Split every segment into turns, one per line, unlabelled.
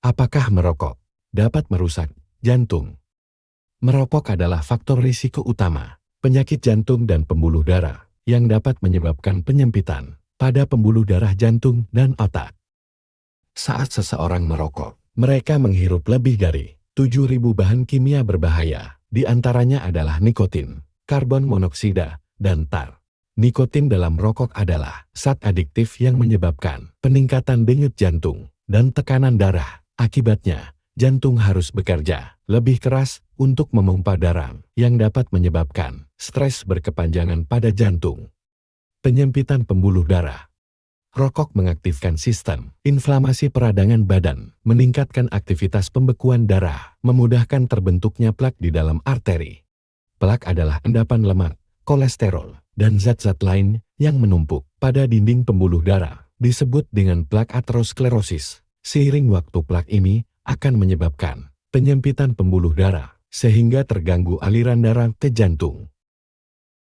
Apakah merokok dapat merusak jantung? Merokok adalah faktor risiko utama penyakit jantung dan pembuluh darah yang dapat menyebabkan penyempitan pada pembuluh darah jantung dan otak. Saat seseorang merokok, mereka menghirup lebih dari 7.000 bahan kimia berbahaya, di antaranya adalah nikotin, karbon monoksida, dan tar. Nikotin dalam rokok adalah zat adiktif yang menyebabkan peningkatan denyut jantung dan tekanan darah. Akibatnya, jantung harus bekerja lebih keras untuk memompa darah yang dapat menyebabkan stres berkepanjangan pada jantung. Penyempitan pembuluh darah. Rokok mengaktifkan sistem inflamasi peradangan badan, meningkatkan aktivitas pembekuan darah, memudahkan terbentuknya plak di dalam arteri. Plak adalah endapan lemak, kolesterol, dan zat-zat lain yang menumpuk pada dinding pembuluh darah, disebut dengan plak aterosklerosis. Seiring waktu plak ini akan menyebabkan penyempitan pembuluh darah, sehingga terganggu aliran darah ke jantung.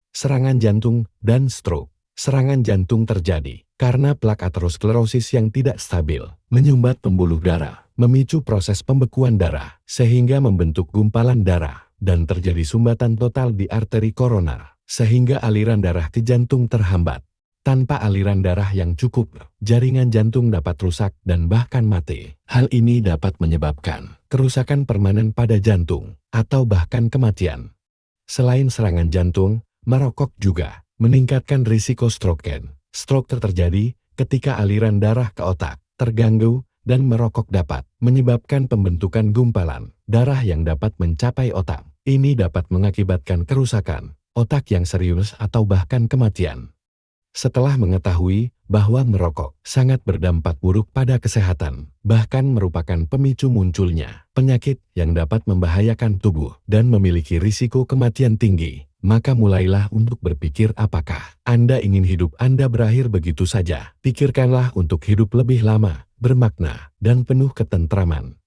Serangan jantung dan stroke. Serangan jantung terjadi karena plak aterosklerosis yang tidak stabil, menyumbat pembuluh darah, memicu proses pembekuan darah, sehingga membentuk gumpalan darah, dan terjadi sumbatan total di arteri koroner, sehingga aliran darah ke jantung terhambat. Tanpa aliran darah yang cukup, jaringan jantung dapat rusak dan bahkan mati. Hal ini dapat menyebabkan kerusakan permanen pada jantung, atau bahkan kematian. Selain serangan jantung, merokok juga meningkatkan risiko stroke. Stroke terjadi ketika aliran darah ke otak terganggu, dan merokok dapat menyebabkan pembentukan gumpalan darah yang dapat mencapai otak. Ini dapat mengakibatkan kerusakan otak yang serius atau bahkan kematian. Setelah mengetahui bahwa merokok sangat berdampak buruk pada kesehatan, bahkan merupakan pemicu munculnya penyakit yang dapat membahayakan tubuh dan memiliki risiko kematian tinggi, maka mulailah untuk berpikir apakah Anda ingin hidup Anda berakhir begitu saja. Pikirkanlah untuk hidup lebih lama, bermakna, dan penuh ketentraman.